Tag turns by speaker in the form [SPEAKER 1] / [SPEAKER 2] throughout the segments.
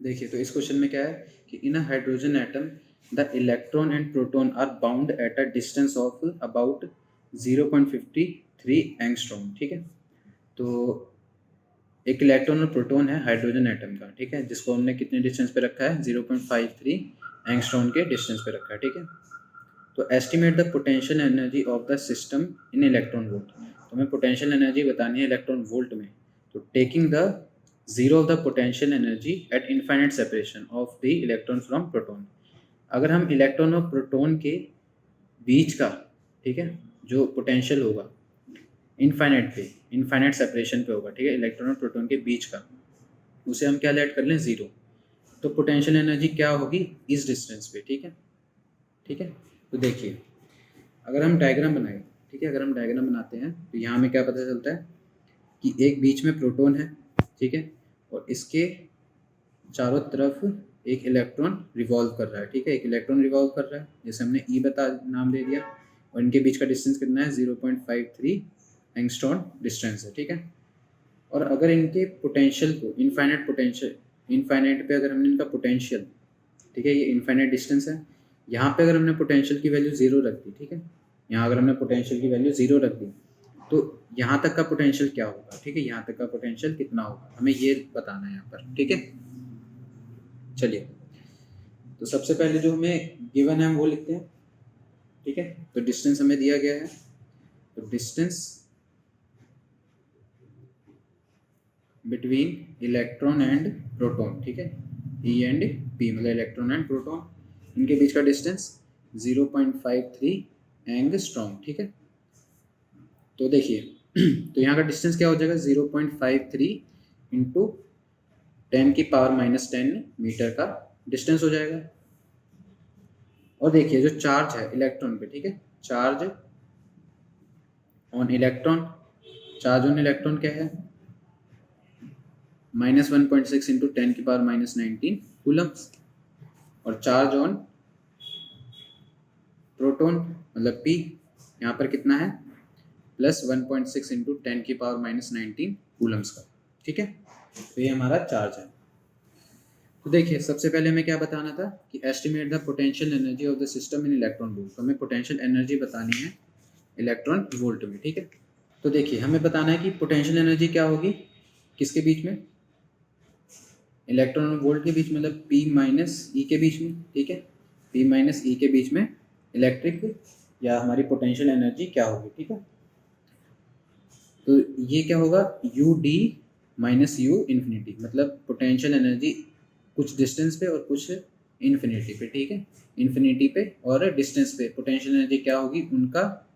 [SPEAKER 1] देखिए, तो इस क्वेश्चन में क्या है कि in a hydrogen atom the electron and proton are bound at a distance of about 0.53 angstrom. ठीक है, तो एक इलेक्ट्रॉन और प्रोटॉन है हाइड्रोजन एटम का, ठीक है, जिसको हमने कितने डिस्टेंस पे रखा है, 0.53 एंगस्ट्रॉम के डिस्टेंस पे रखा है। ठीक है, तो estimate the potential energy of the system in electron volt. तो हमें पोटेंशियल एनर्जी बतानी है इलेक्ट्रॉन वोल्ट में। तो taking the zero of the potential energy at infinite separation of the electron from proton. अगर हम इलेक्ट्रॉन और प्रोटॉन के बीच का, ठीक है, जो पोटेंशियल होगा इनफाइनाइट सेपरेशन पे होगा, ठीक है, इलेक्ट्रॉन और प्रोटॉन के बीच का, उसे हम क्या लेट कर लें, जीरो। तो पोटेंशियल एनर्जी क्या होगी इस डिस्टेंस पे। ठीक है, ठीक है, तो देखिए अगर हम डायग्राम बनाए, ठीक है, अगर हम डायग्राम बनाते हैं तो यहाँ में क्या पता चलता है कि एक बीच में प्रोटॉन है, ठीक है, और इसके चारों तरफ एक इलेक्ट्रॉन रिवॉल्व कर रहा है। ठीक है, एक इलेक्ट्रॉन रिवॉल्व कर रहा है, जैसे हमने ई बता नाम दे दिया, और इनके बीच का डिस्टेंस कितना है, 0.53 एंगस्ट्रॉन डिस्टेंस है। ठीक है, और अगर इनके पोटेंशियल को इनफाइनाइट पे अगर हमने इनका पोटेंशियल, ठीक है, ये इनफाइनाइट डिस्टेंस है, यहाँ पे अगर हमने पोटेंशियल की वैल्यू जीरो रख दी, ठीक है, यहाँ अगर हमने पोटेंशियल की वैल्यू जीरो रख दी, तो यहाँ तक का पोटेंशियल क्या होगा, ठीक है, यहाँ तक का पोटेंशियल कितना होगा, हमें ये बताना है यहाँ पर। ठीक है, चलिए, तो सबसे पहले जो हमें गिवन है हम वो लिखते हैं। ठीक है, तो डिस्टेंस हमें दिया गया है, तो distance between electron and proton, ठीक है, ई एंड पी मतलब इलेक्ट्रॉन एंड प्रोटॉन, इनके बीच का डिस्टेंस 0.53 एंगस्ट्रॉम। ठीक है, तो देखिए तो यहाँ का डिस्टेंस क्या हो जाएगा, 0.53 इंटू 10⁻⁻10 मीटर का डिस्टेंस हो जाएगा। और देखिए जो चार्ज है इलेक्ट्रॉन पे, ठीक है, चार्ज ऑन इलेक्ट्रॉन क्या है, -1.6 इंटू 10⁻⁻19 कूलम्स, और चार्ज ऑन प्रोटॉन मतलब P यहाँ पर कितना है, +1.6 इंटू 10⁻⁻19 कूलम्स का। ठीक है, तो ये हमारा चार्ज है। तो देखिए सबसे पहले हमें क्या बताना था कि estimate the potential energy of the system in electron volt. तो हमें पोटेंशियल एनर्जी बतानी है इलेक्ट्रॉन वोल्ट में। ठीक है, तो देखिए हमें बताना है कि पोटेंशियल एनर्जी क्या होगी किसके बीच में, इलेक्ट्रॉन और वोल्ट के बीच, मतलब P माइनस ई के बीच में। ठीक है, P माइनस ई के बीच में इलेक्ट्रिक या हमारी पोटेंशियल एनर्जी क्या होगी। ठीक है, तो ये क्या होगा, U D minus you infinity, मतलब पोटेंशियल एनर्जी कुछ डिस्टेंस पे और कुछ इन्फिनिटी पे। ठीक है, इन्फिनिटी पे और डिस्टेंस पे पोटेंशियल एनर्जी क्या होगी, उनका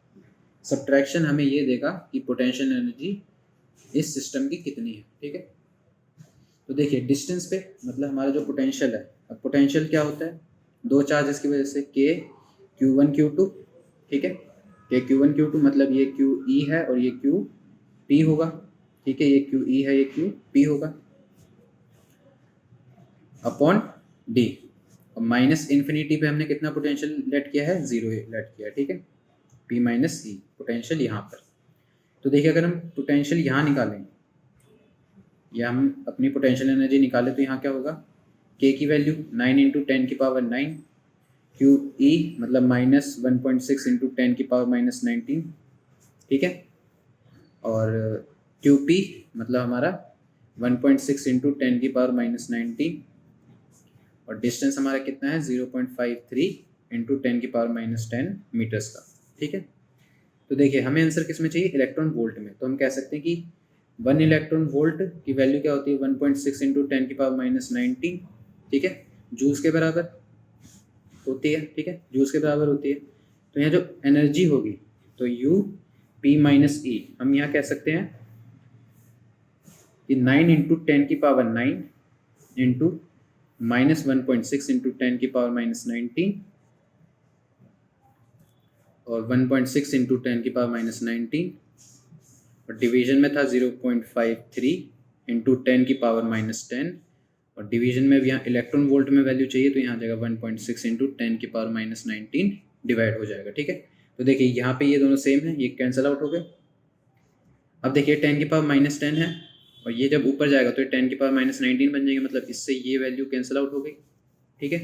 [SPEAKER 1] सब्ट्रैक्शन हमें ये देगा कि पोटेंशियल एनर्जी इस सिस्टम की कितनी है। ठीक है, तो देखिए डिस्टेंस पे मतलब हमारा जो पोटेंशियल है, अब पोटेंशियल क्या होता है, दो चार्जेस की वजह से के Q1 Q2, ठीक है, के Q1 Q2 मतलब ये QE है और ये QP होगा। ठीक है, ये QE है, ये QP होगा अपॉन D, और माइनस इन्फिनिटी पे हमने कितना पोटेंशियल लेट किया है, जीरो लेट किया है। ठीक है, P माइनस ई पोटेंशियल यहाँ पर। तो देखिए अगर हम पोटेंशियल यहाँ निकालें या हम अपनी पोटेंशियल एनर्जी निकालें तो यहाँ क्या होगा, K की वैल्यू 9 इंटू 10⁻⁹, QE मतलब -1.6 इंटू 10⁻⁻19, ठीक है, और QP मतलब हमारा 1.6 इंटू 10⁻⁻19, और डिस्टेंस हमारा कितना है 0.53 इंटू 10⁻⁻10 मीटर्स का। ठीक है, तो देखिए हमें आंसर किस में चाहिए, इलेक्ट्रॉन वोल्ट में। तो हम कह सकते हैं कि 1 इलेक्ट्रॉन वोल्ट की वैल्यू क्या होती है, 1.6 इंटू 10⁻⁻19, ठीक है, जूल्स के बराबर होती है। ठीक है, जूल्स के बराबर होती है। तो यहाँ जो एनर्जी होगी तो यू पी माइनस ई हम यहाँ कह सकते हैं कि 9 इंटू 10⁻⁹ इंटू -1.6 इंटू 10⁻⁻19 और 1.6 इंटू 10⁻⁻19, और डिवीजन में था 0.53 इंटू 10⁻⁻10, और डिवीजन में यहाँ इलेक्ट्रॉन वोल्ट में वैल्यू चाहिए तो यहाँ जगह 1.6 इंटू 10⁻⁻19 डिवाइड हो जाएगा। ठीक है, तो देखिए यहाँ पे ये दोनों सेम है, ये कैंसिल आउट हो गए। अब देखिए 10⁻⁻10 है और ये जब ऊपर जाएगा तो ये 10 की पावर -19 बन जाएगा, मतलब इससे ये वैल्यू कैंसिल आउट हो गई। ठीक है,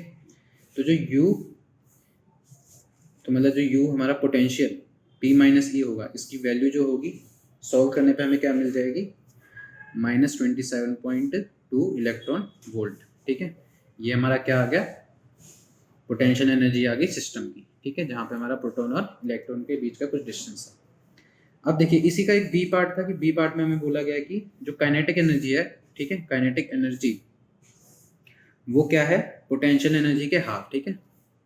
[SPEAKER 1] तो जो u, तो मतलब जो u हमारा पोटेंशियल P माइनस ई होगा, इसकी वैल्यू जो होगी सॉल्व करने पे हमें क्या मिल जाएगी, -27.2 इलेक्ट्रॉन वोल्ट। ठीक है, ये हमारा क्या आ गया, पोटेंशियल एनर्जी आ गई सिस्टम की। ठीक है, जहाँ पे हमारा प्रोटॉन और इलेक्ट्रॉन के बीच का कुछ डिस्टेंस है। अब देखिए इसी का एक बी पार्ट था कि बी पार्ट में हमें बोला गया कि जो काइनेटिक एनर्जी है, ठीक है, काइनेटिक एनर्जी वो क्या है, पोटेंशियल एनर्जी के हाफ। ठीक है,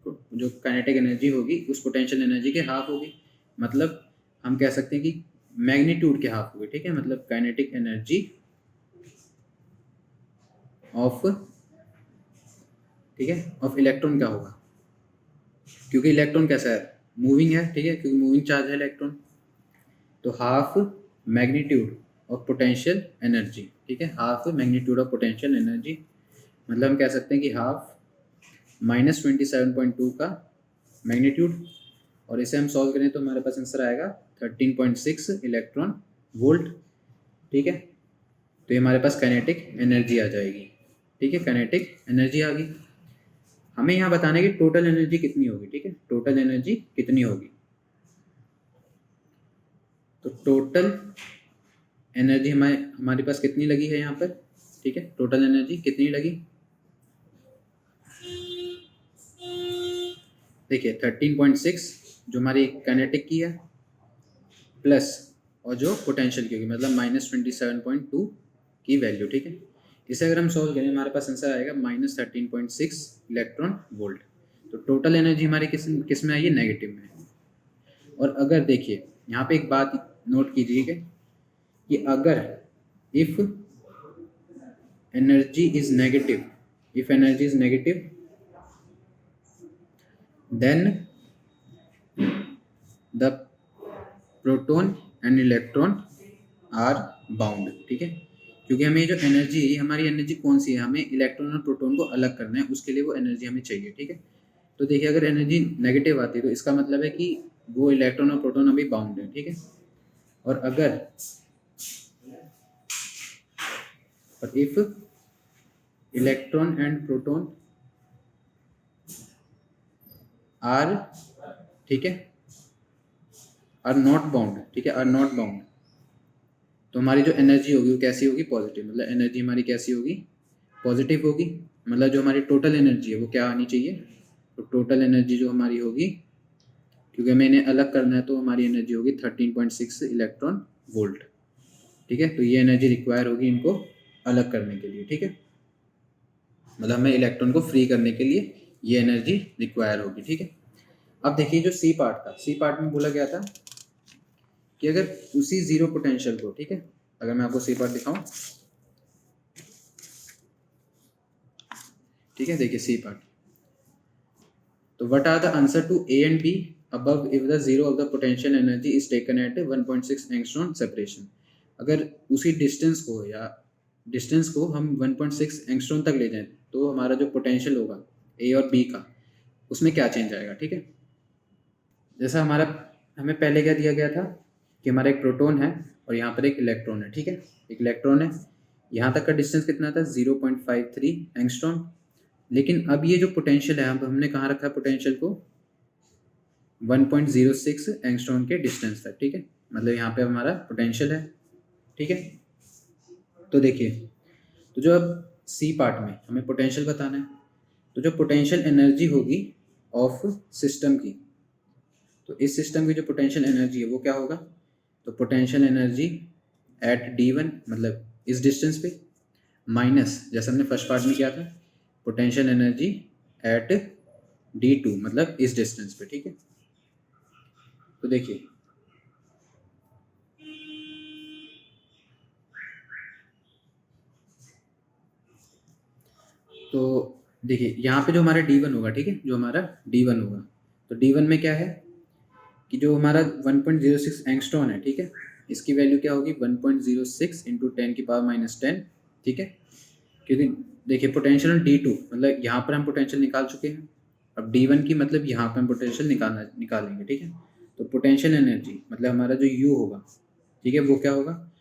[SPEAKER 1] तो जो काइनेटिक एनर्जी होगी उस पोटेंशियल एनर्जी के हाफ होगी, मतलब हम कह सकते हैं कि मैग्नीट्यूड के हाफ होगी। ठीक है, मतलब काइनेटिक एनर्जी ऑफ, ठीक है, ऑफ इलेक्ट्रॉन क्या होगा, क्योंकि इलेक्ट्रॉन कैसा है, मूविंग है। ठीक है, क्योंकि मूविंग चार्ज है इलेक्ट्रॉन, तो half magnitude of potential energy. ठीक है, half magnitude of potential energy, मतलब हम कह सकते हैं कि हाफ -27.2 का मैग्नीट्यूड, और इसे हम सॉल्व करें तो हमारे पास आंसर आएगा 13.6 इलेक्ट्रॉन वोल्ट। ठीक है, तो ये हमारे पास काइनेटिक एनर्जी आ जाएगी। ठीक है, काइनेटिक एनर्जी आ गई। हमें यहाँ बताना है कि टोटल एनर्जी कितनी होगी। ठीक है, टोटल एनर्जी कितनी होगी, तो टोटल एनर्जी हमारे पास कितनी लगी है यहाँ पर। ठीक है, टोटल एनर्जी कितनी लगी, देखिए 13.6 जो हमारी काइनेटिक की है, प्लस और जो पोटेंशियल की होगी, मतलब -27.2 की वैल्यू। ठीक है, इसे अगर हम सॉल्व करें हमारे पास आंसर आएगा -13.6 इलेक्ट्रॉन वोल्ट। तो टोटल एनर्जी हमारी किस में आई है, नेगेटिव में। और अगर देखिए यहाँ पे एक बात नोट कीजिएगा कि अगर if energy is negative, if energy is negative then the proton and electron are bound. ठीक है, क्योंकि हमें जो एनर्जी, हमारी एनर्जी कौन सी है, हमें इलेक्ट्रॉन और प्रोटॉन को अलग करना है, उसके लिए वो एनर्जी हमें चाहिए। ठीक है, तो देखिए अगर एनर्जी नेगेटिव आती है तो इसका मतलब है कि वो इलेक्ट्रॉन और प्रोटॉन अभी बाउंड है। ठीक है, और अगर if electron and proton are, ठीक है, आर नॉट बाउंड, ठीक है, आर नॉट बाउंड, तो हमारी जो एनर्जी होगी वो कैसी होगी, पॉजिटिव। मतलब एनर्जी हमारी कैसी होगी, पॉजिटिव होगी। मतलब जो हमारी टोटल एनर्जी है वो क्या आनी चाहिए, तो टोटल एनर्जी जो हमारी होगी, क्योंकि हमें इन्हें अलग करना है, तो हमारी एनर्जी होगी 13.6 इलेक्ट्रॉन वोल्ट। ठीक है, तो ये एनर्जी रिक्वायर होगी इनको अलग करने के लिए। ठीक है, मतलब हमें इलेक्ट्रॉन को फ्री करने के लिए ये एनर्जी रिक्वायर होगी। ठीक है, अब देखिए जो सी पार्ट था, सी पार्ट में बोला गया था कि अगर उसी जीरो पोटेंशियल को, ठीक है, अगर मैं आपको सी पार्ट दिखाऊं, ठीक है, देखिए सी पार्ट, तो what are the answer to A and B above if the zero of the potential energy is taken at 1.6 angstrom separation। अगर उसी डिस्टेंस को या डिस्टेंस को हम 1.6 एंगस्ट्रॉम तक ले जाएं तो हमारा जो पोटेंशियल होगा ए और बी का, उसमें क्या चेंज आएगा। ठीक है, जैसा हमारा हमें पहले क्या दिया गया था कि हमारा एक प्रोटॉन है और यहाँ पर एक इलेक्ट्रॉन है। ठीक है, एक इलेक्ट्रॉन है, यहाँ तक का डिस्टेंस कितना था, 0.53 एंगस्ट्रॉम। लेकिन अब ये जो पोटेंशियल है, अब हमने कहाँ रखा है पोटेंशियल को, 1.06 एंगस्ट्रॉम के डिस्टेंस तक। ठीक है, मतलब यहाँ पे हमारा पोटेंशियल है। ठीक है, तो देखिए, तो जो अब सी पार्ट में हमें पोटेंशियल बताना है, तो जो पोटेंशियल एनर्जी होगी ऑफ सिस्टम की, तो इस सिस्टम की जो पोटेंशियल एनर्जी है वो क्या होगा, तो पोटेंशियल एनर्जी एट D1 मतलब इस डिस्टेंस पे, माइनस जैसे हमने फर्स्ट पार्ट में किया था पोटेंशियल एनर्जी एट D2 मतलब इस डिस्टेंस पे। ठीक है, तो देखिए तो देखिए यहाँ पे जो हमारा D1 होगा, ठीक है, जो हमारा D1 होगा, तो D1 में क्या है कि जो हमारा 1.06 एंगस्ट्रॉन है, ठीक है, इसकी वैल्यू क्या होगी 1.06 इंटू 10 की पावर -10। ठीक है, क्योंकि देखिए पोटेंशियल D2 मतलब यहाँ पर हम पोटेंशियल निकाल चुके हैं, अब D1 की मतलब यहाँ पर हम पोटेंशियल निकालेंगे। ठीक है, तो पोटेंशियल एनर्जी मतलब हमारा जो U होगा, ठीक है, वो क्या होगा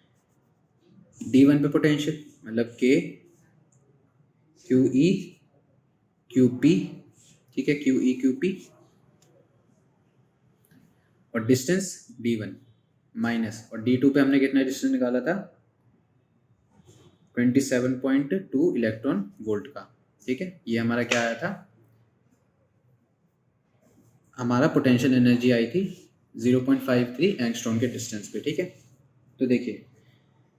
[SPEAKER 1] D1 पे पोटेंशियल मतलब K Q E Q P, ठीक है, क्यू ई क्यू पी, और डिस्टेंस D1 माइनस, और D2 पे हमने कितना डिस्टेंस निकाला था 27.2 इलेक्ट्रॉन वोल्ट का, ठीक है। ये हमारा क्या आया था, हमारा पोटेंशियल एनर्जी आई थी 0.53 एंगस्ट्रॉम के डिस्टेंस पे, ठीक है। तो देखिए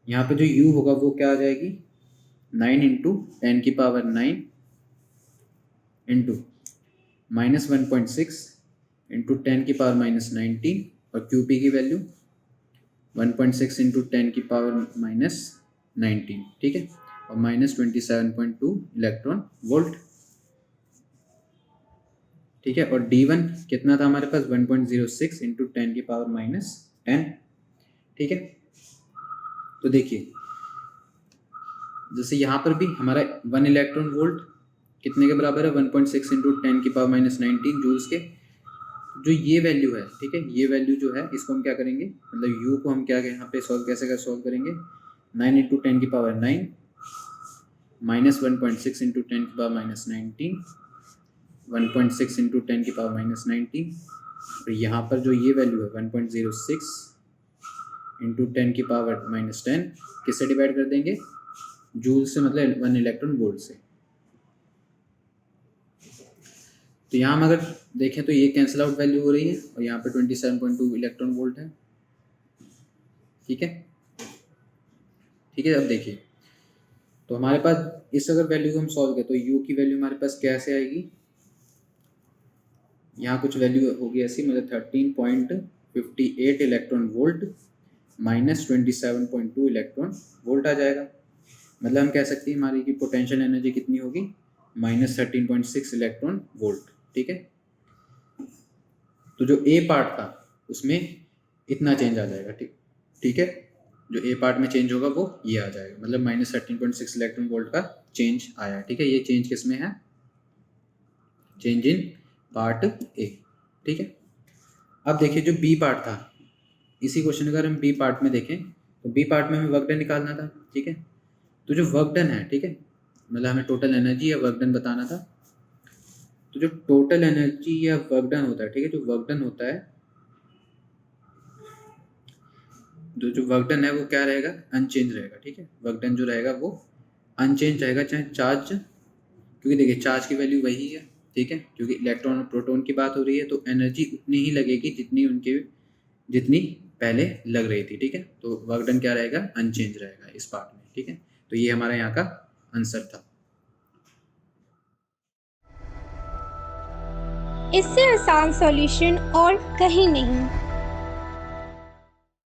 [SPEAKER 1] यहाँ पे जो U होगा वो क्या आ जाएगी 9 इंटू 10⁻9 इंटू -1.6 इंटू 10⁻−19, और QP की वैल्यू 1.6 इंटू 10⁻−19, ठीक है, और -27.2 इलेक्ट्रॉन वोल्ट, ठीक है। और D1 कितना था हमारे पास 1.06 इंटू 10⁻10, ठीक है। तो देखिए जैसे यहाँ पर भी हमारा 1 इलेक्ट्रॉन वोल्ट कितने के बराबर है 1.6 इंटू 10⁻19 जूल्स के। जो ये वैल्यू है, ठीक है, ये वैल्यू जो है इसको हम क्या करेंगे, मतलब U को हम क्या यहाँ पे सॉल्व करेंगे 9 इंटू 10⁻9 -1.6 इंटू 10⁻19 1.6 इंटू 10⁻19, और यहाँ पर जो ये वैल्यू है 1.06 इंटू 10⁻10 किससे डिवाइड कर देंगे, जूल से, मतलब 1 इलेक्ट्रॉन वोल्ट से। तो यहाँ हम अगर देखें तो ये कैंसिल आउट वैल्यू हो रही है, और यहाँ पे 27.2 इलेक्ट्रॉन वोल्ट है, ठीक है, ठीक है। अब देखिए तो हमारे पास इस अगर वैल्यू को हम सॉल्व करें तो U की वैल्यू हमारे पास कैसे आएगी, यहाँ कुछ वैल्यू होगी ऐसी, मतलब 13.58 इलेक्ट्रॉन वोल्ट -27.2 इलेक्ट्रॉन वोल्ट आ जाएगा। मतलब हम कह सकते हैं हमारी की पोटेंशियल एनर्जी कितनी होगी -13.6 इलेक्ट्रॉन वोल्ट, ठीक है। तो जो ए पार्ट था उसमें इतना चेंज आ जाएगा, ठीक है, जो ए पार्ट में चेंज होगा वो ये आ जाएगा, मतलब -13.6 इलेक्ट्रॉन वोल्ट का चेंज आया, ठीक है। ये चेंज किस में है, चेंज इन पार्ट ए, ठीक है। अब देखिए जो बी पार्ट था, इसी क्वेश्चन अगर हम बी पार्ट में देखें तो बी पार्ट में हमें वर्क डन निकालना था, ठीक है। तो जो वर्क डन है, ठीक है, मतलब हमें टोटल एनर्जी या वर्क डन बताना था। तो जो टोटल एनर्जी या वर्क डन होता है, ठीक है, जो वर्क डन होता है, जो वर्क डन है वो क्या रहेगा, अनचेंज रहेगा, ठीक है। वर्क डन जो रहेगा वो अनचेंज रहेगा, चाहे चार्ज, क्योंकि देखिए चार्ज की वैल्यू वही है, ठीक है, क्योंकि इलेक्ट्रॉन और प्रोटॉन की बात हो रही है, तो एनर्जी उतनी ही लगेगी जितनी पहले लग रही थी, ठीक है। तो वर्क डन क्या रहेगा, अनचेंज रहेगा इस पार्ट में, ठीक है। तो ये हमारा यहाँ का आंसर था।
[SPEAKER 2] इससे आसान सॉल्यूशन और कहीं नहीं।